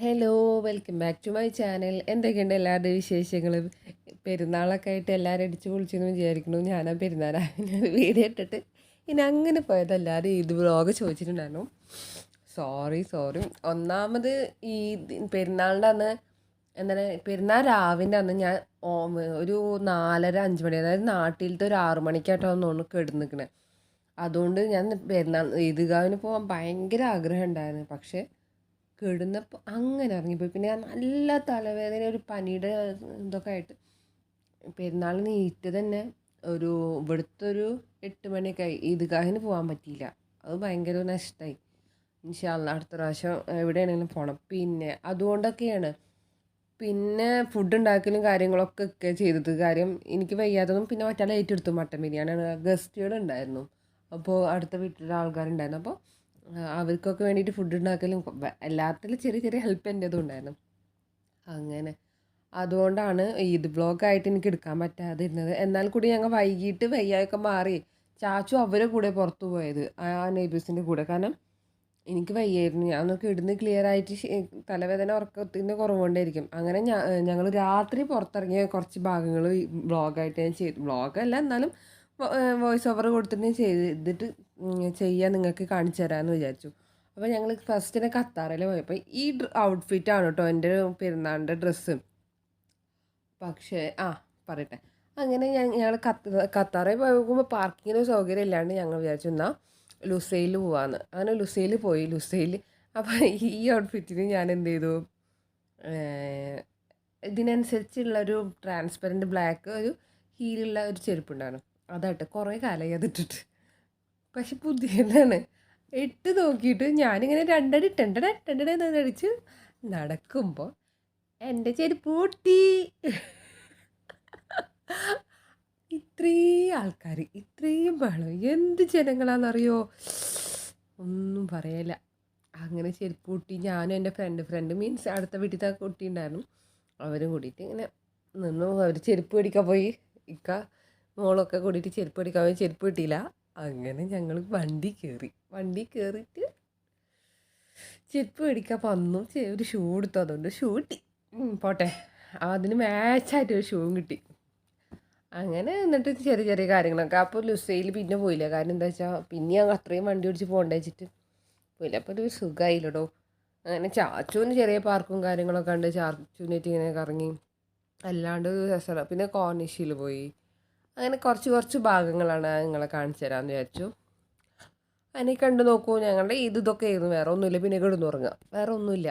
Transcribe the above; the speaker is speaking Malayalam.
Hello, welcome back to my channel. എന്തൊക്കെയുണ്ട് എല്ലാവരുടെയും വിശേഷങ്ങൾ? പെരുന്നാളൊക്കെ ആയിട്ട് എല്ലാവരും അടിച്ചു പൊളിച്ചെന്ന് വിചാരിക്കുന്നു. ഞാനാ പെരുന്നാളാണ് വീഡിയോ ഇട്ടിട്ട് ഇനി അങ്ങനെ പോയതല്ലാതെ ഇത് വ്ളോഗ് ചോദിച്ചിട്ടുണ്ടായിരുന്നു. സോറി. ഒന്നാമത് ഈ പെരുന്നാളിൻ്റെ അന്ന് എന്താണ്, പെരുന്നാൾ രാവിൻ്റെ അന്ന് ഞാൻ ഒരു 4:30-5 മണി, അതായത് നാട്ടിലത്തെ ഒരു 6 മണിക്കായിട്ടാണ് തോന്നുന്നു കിടന്നിക്കണേ. അതുകൊണ്ട് ഞാൻ പെരുന്നാൾ ഈദ്ഗാഹിന് പോകാൻ ഭയങ്കര ആഗ്രഹം ഉണ്ടായിരുന്നു. പക്ഷേ കിടന്നപ്പോൾ അങ്ങനെ ഇറങ്ങിപ്പോയി. പിന്നെ ഞാൻ നല്ല തലവേദന, ഒരു പനിയുടെ ഇതൊക്കെ ആയിട്ട് പെരുന്നാളിന് നീറ്റ് തന്നെ ഇവിടുത്തെ ഒരു 8 മണിയൊക്കെ ആയി. ഈദ്ഗാഹിന് പോകാൻ പറ്റിയില്ല. അത് ഭയങ്കര നഷ്ടമായി. ഇൻഷാ അല്ലാഹ് അടുത്ത പ്രാവശ്യം എവിടെയാണെങ്കിലും പോകണം. പിന്നെ അതുകൊണ്ടൊക്കെയാണ് പിന്നെ ഫുഡ് ഉണ്ടാക്കലും കാര്യങ്ങളൊക്കെ ചെയ്തത്. കാര്യം എനിക്ക് വയ്യാത്തതും പിന്നെ മറ്റാളെ ഏറ്റെടുത്തു. മട്ടൻ ബിരിയാണിയാണ്. ഗസ്റ്റുകളുണ്ടായിരുന്നു. അപ്പോൾ അടുത്ത വീട്ടിലെ ആൾക്കാരുണ്ടായിരുന്നു. അപ്പോൾ അവർക്കൊക്കെ വേണ്ടിയിട്ട് ഫുഡ് ഉണ്ടാക്കലും എല്ലാത്തിലും ചെറിയ ചെറിയ ഹെൽപ്പ് എൻ്റെതും ഉണ്ടായിരുന്നു. അങ്ങനെ അതുകൊണ്ടാണ് ഈദ് വ്ളോഗായിട്ട് എനിക്ക് എടുക്കാൻ പറ്റാതിരുന്നത്. എന്നാൽ കൂടി ഞങ്ങൾ വൈകിട്ട് വയ്യായൊക്കെ മാറി ചാച്ചു അവരെ കൂടെ പുറത്തു പോയത്, ആ നെയ്ബേഴ്സിൻ്റെ കൂടെ. കാരണം എനിക്ക് വയ്യായിരുന്നു. ഞാൻ ഒന്ന് കിടന്ന് ക്ലിയർ ആയിട്ട് തലവേദന ഉറക്കത്തിൻ്റെ കുറവുകൊണ്ടായിരിക്കും. അങ്ങനെ ഞങ്ങൾ രാത്രി പുറത്തിറങ്ങിയ കുറച്ച് ഭാഗങ്ങൾ വ്ളോഗായിട്ട് ഞാൻ ചെയ്തു. വ്ളോഗല്ല, എന്നാലും വോയിസ് ഓവർ കൊടുത്തിട്ട് ചെയ്തിട്ട് ചെയ്യാൻ നിങ്ങൾക്ക് കാണിച്ചു തരാമെന്ന് വിചാരിച്ചു. അപ്പോൾ ഞങ്ങൾ ഫസ്റ്റിനെ ഖത്താറിൽ പോയപ്പോൾ ഈ ഔട്ട്ഫിറ്റാണ് കേട്ടോ എൻ്റെ പെരുന്നാളിൻ്റെ ഡ്രസ്സ്. പക്ഷേ പറയട്ടെ, അങ്ങനെ ഞങ്ങൾ ഖത്താറിൽ പോകുമ്പോൾ പാർക്കിങ്ങിന് സൗകര്യം ഇല്ലാണ്ട് ഞങ്ങൾ വിചാരിച്ചു എന്നാൽ ലുസൈൽ പോവാന്ന്. അങ്ങനെ ലുസൈൽ പോയി. അപ്പോൾ ഈ ഔട്ട്ഫിറ്റിന് ഞാൻ എന്ത് ചെയ്തു, ഇതിനനുസരിച്ചുള്ളൊരു ട്രാൻസ്പെറൻറ്റ് ബ്ലാക്ക് ഒരു ഹീലുള്ള ഒരു ചെരുപ്പുണ്ടായിരുന്നു. അതായിട്ട് കുറേ കാലമായി അതിട്ടിട്ട്. പക്ഷെ പുതിയതാണ്. ഇട്ട് നോക്കിയിട്ട് ഞാനിങ്ങനെ രണ്ടടി എന്നടിച്ച് നടക്കുമ്പോൾ എൻ്റെ ചെരുപ്പ് പൊട്ടി. ഇത്രയും ആൾക്കാർ, ഇത്രയും ബഹളം, എന്ത് ജനങ്ങളാണെന്നറിയോ, ഒന്നും പറയല. അങ്ങനെ ചെരുപ്പ് പൊട്ടി. ഞാനും എൻ്റെ ഫ്രണ്ട് മീൻസ് അടുത്ത വീട്ടിലത്തെ കുട്ടി ഉണ്ടായിരുന്നു, അവരും കൂടിയിട്ട് ഇങ്ങനെ നിന്നു. അവർ ചെരുപ്പ് മേടിക്കാൻ പോയി. ഇക്ക മോളൊക്കെ കൂടിയിട്ട് ചെരുപ്പ് മേടിക്കാൻ പോയി. ചെരുപ്പ് കിട്ടിയില്ല. അങ്ങനെ ഞങ്ങൾ വണ്ടി കയറിയിട്ട് ചെരുപ്പ് മേടിക്കാൻ വന്നു. ഒരു ഷൂ എടുത്തു. അതുകൊണ്ട് ഷൂ കിട്ടി, പോട്ടെ, അതിന് മാച്ചായിട്ടൊരു ഷൂവും കിട്ടി. അങ്ങനെ എന്നിട്ട് ചെറിയ ചെറിയ കാര്യങ്ങളൊക്കെ. അപ്പോൾ ലുസൈൽ പിന്നെ പോയില്ല. കാരണം എന്താ വെച്ചാൽ പിന്നെ ഞങ്ങൾ അത്രയും വണ്ടി ഓടിച്ച് പോകേണ്ട വെച്ചിട്ട് പോയില്ല. അപ്പോൾ ഒരു സുഖമായില്ലടോ. അങ്ങനെ ചാച്ചുവിന് ചെറിയ പാർക്കും കാര്യങ്ങളൊക്കെ ഉണ്ട്. ചാച്ചുവിനായിട്ട് ഇങ്ങനെ കറങ്ങി. അല്ലാണ്ട് രസമാണ്. പിന്നെ കോർണിഷിൽ പോയി. അങ്ങനെ കുറച്ച് ഭാഗങ്ങളാണ് നിങ്ങളെ കാണിച്ചു തരാമെന്ന് വിചാരിച്ചു. അതിനെ കണ്ടു നോക്കൂ. ഞങ്ങളുടെ ഇതൊക്കെ ആയിരുന്നു, വേറെ ഒന്നുമില്ല. പിന്നെ കിടന്നുറങ്ങുക, വേറെ ഒന്നുമില്ല.